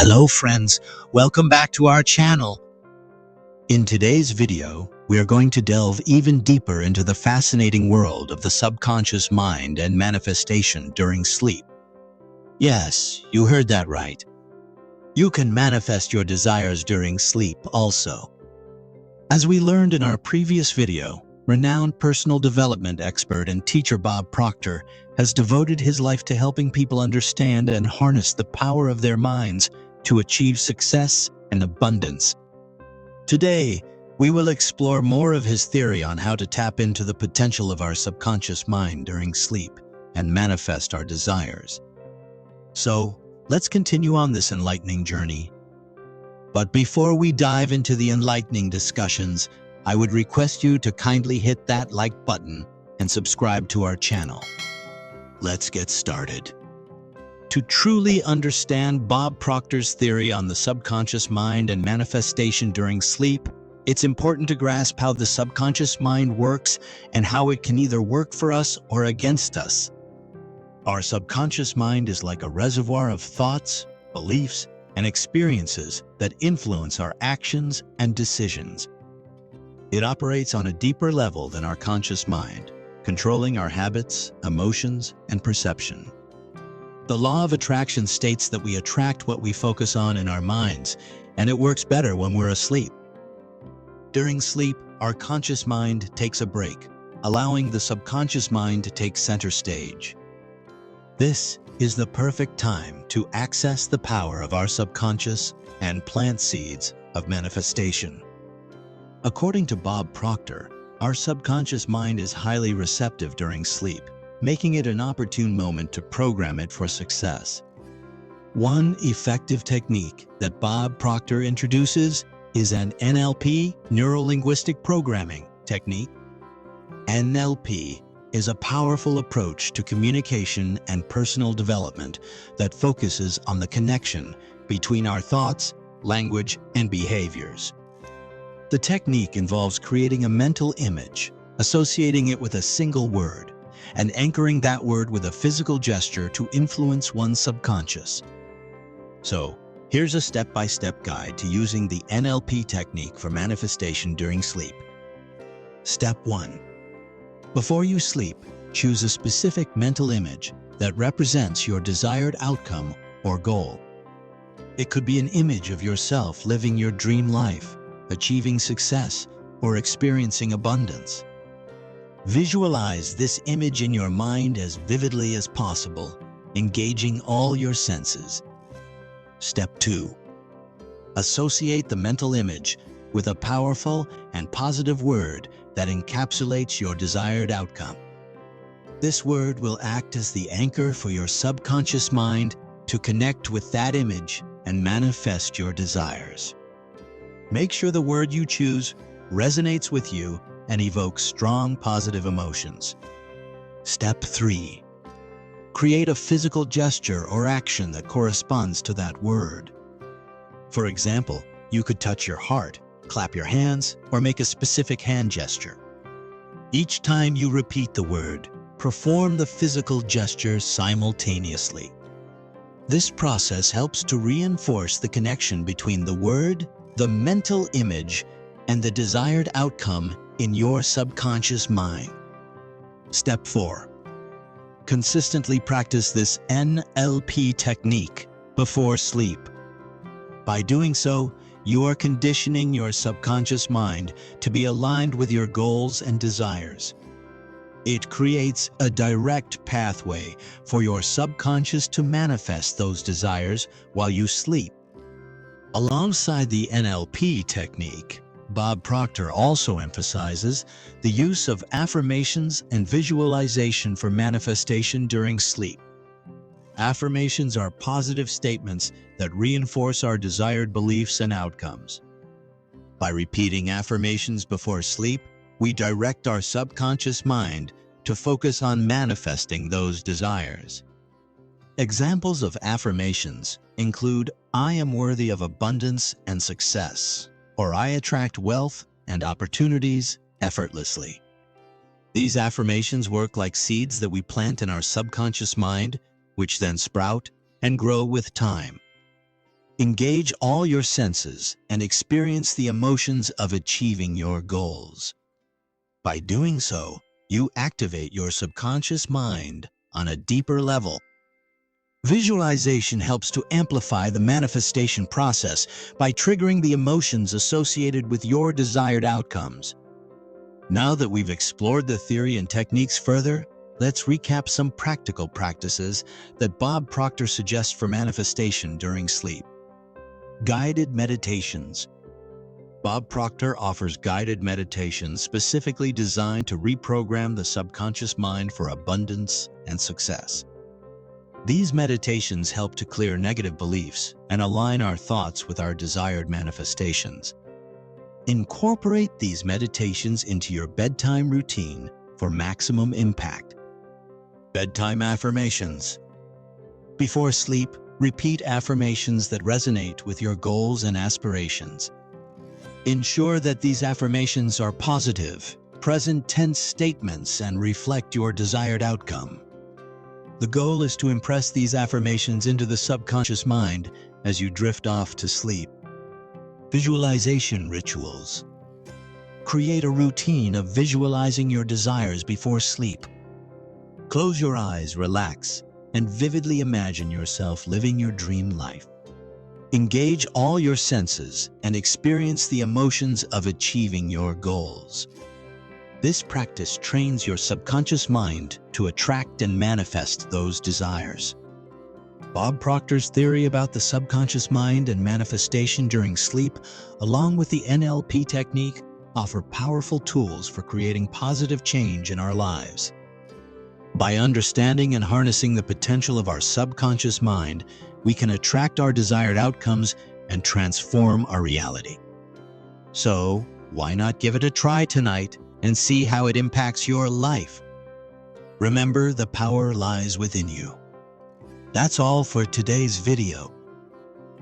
Hello friends, welcome back to our channel. In today's video, we are going to delve even deeper into the fascinating world of the subconscious mind and manifestation during sleep. Yes, you heard that right. You can manifest your desires during sleep also. As we learned in our previous video, renowned personal development expert and teacher Bob Proctor has devoted his life to helping people understand and harness the power of their minds to achieve success and abundance. Today, we will explore more of his theory on how to tap into the potential of our subconscious mind during sleep and manifest our desires. So, let's continue on this enlightening journey. But before we dive into the enlightening discussions, I would request you to kindly hit that like button and subscribe to our channel. Let's get started. To truly understand Bob Proctor's theory on the subconscious mind and manifestation during sleep, it's important to grasp how the subconscious mind works and how it can either work for us or against us. Our subconscious mind is like a reservoir of thoughts, beliefs, and experiences that influence our actions and decisions. It operates on a deeper level than our conscious mind, controlling our habits, emotions, and perception. The law of attraction states that we attract what we focus on in our minds, and it works better when we're asleep. During sleep, our conscious mind takes a break, allowing the subconscious mind to take center stage. This is the perfect time to access the power of our subconscious and plant seeds of manifestation. According to Bob Proctor, our subconscious mind is highly receptive during sleep, making it an opportune moment to program it for success. One effective technique that Bob Proctor introduces is an NLP, neuro-linguistic programming technique. NLP is a powerful approach to communication and personal development that focuses on the connection between our thoughts, language, and behaviors. The technique involves creating a mental image, associating it with a single word, and anchoring that word with a physical gesture to influence one's subconscious. So, here's a step-by-step guide to using the NLP technique for manifestation during sleep. Step 1. Before you sleep, choose a specific mental image that represents your desired outcome or goal. It could be an image of yourself living your dream life, achieving success, or experiencing abundance. Visualize this image in your mind as vividly as possible, engaging all your senses. Step 2. Associate the mental image with a powerful and positive word that encapsulates your desired outcome. This word will act as the anchor for your subconscious mind to connect with that image and manifest your desires. Make sure the word you choose resonates with you and evokes strong positive emotions. Step 3. Create a physical gesture or action that corresponds to that word. For example, you could touch your heart, clap your hands, or make a specific hand gesture. Each time you repeat the word, perform the physical gesture simultaneously. This process helps to reinforce the connection between the word, the mental image, and the desired outcome in your subconscious mind. Step 4. Consistently practice this NLP technique before sleep. By doing so, you are conditioning your subconscious mind to be aligned with your goals and desires. It creates a direct pathway for your subconscious to manifest those desires while you sleep. Alongside the NLP technique, Bob Proctor also emphasizes the use of affirmations and visualization for manifestation during sleep. Affirmations are positive statements that reinforce our desired beliefs and outcomes. By repeating affirmations before sleep, we direct our subconscious mind to focus on manifesting those desires. Examples of affirmations include, "I am worthy of abundance and success," or "I attract wealth and opportunities effortlessly." These affirmations work like seeds that we plant in our subconscious mind, which then sprout and grow with time. Engage all your senses and experience the emotions of achieving your goals. By doing so, you activate your subconscious mind on a deeper level. Visualization helps to amplify the manifestation process by triggering the emotions associated with your desired outcomes. Now that we've explored the theory and techniques further, let's recap some practical practices that Bob Proctor suggests for manifestation during sleep. Guided meditations. Bob Proctor offers guided meditations specifically designed to reprogram the subconscious mind for abundance and success. These meditations help to clear negative beliefs and align our thoughts with our desired manifestations. Incorporate these meditations into your bedtime routine for maximum impact. Bedtime affirmations. Before sleep, repeat affirmations that resonate with your goals and aspirations. Ensure that these affirmations are positive, present tense statements and reflect your desired outcome. The goal is to impress these affirmations into the subconscious mind as you drift off to sleep. Visualization rituals. Create a routine of visualizing your desires before sleep. Close your eyes, relax, and vividly imagine yourself living your dream life. Engage all your senses and experience the emotions of achieving your goals. This practice trains your subconscious mind to attract and manifest those desires. Bob Proctor's theory about the subconscious mind and manifestation during sleep, along with the NLP technique, offer powerful tools for creating positive change in our lives. By understanding and harnessing the potential of our subconscious mind, we can attract our desired outcomes and transform our reality. So, why not give it a try tonight and see how it impacts your life? Remember, the power lies within you. That's all for today's video.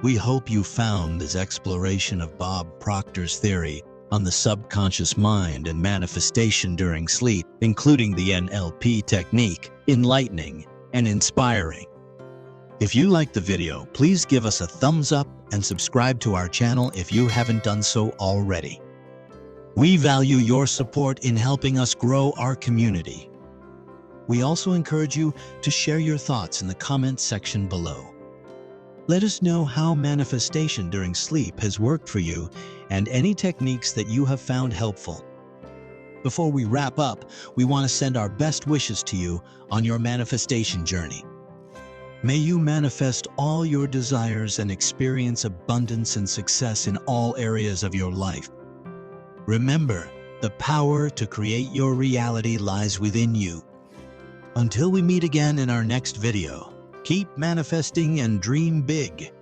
We hope you found this exploration of Bob Proctor's theory on the subconscious mind and manifestation during sleep, including the NLP technique, enlightening and inspiring. If you liked the video, please give us a thumbs up and subscribe to our channel if you haven't done so already. We value your support in helping us grow our community. We also encourage you to share your thoughts in the comments section below. Let us know how manifestation during sleep has worked for you and any techniques that you have found helpful. Before we wrap up, we want to send our best wishes to you on your manifestation journey. May you manifest all your desires and experience abundance and success in all areas of your life. Remember, the power to create your reality lies within you. Until we meet again in our next video, keep manifesting and dream big.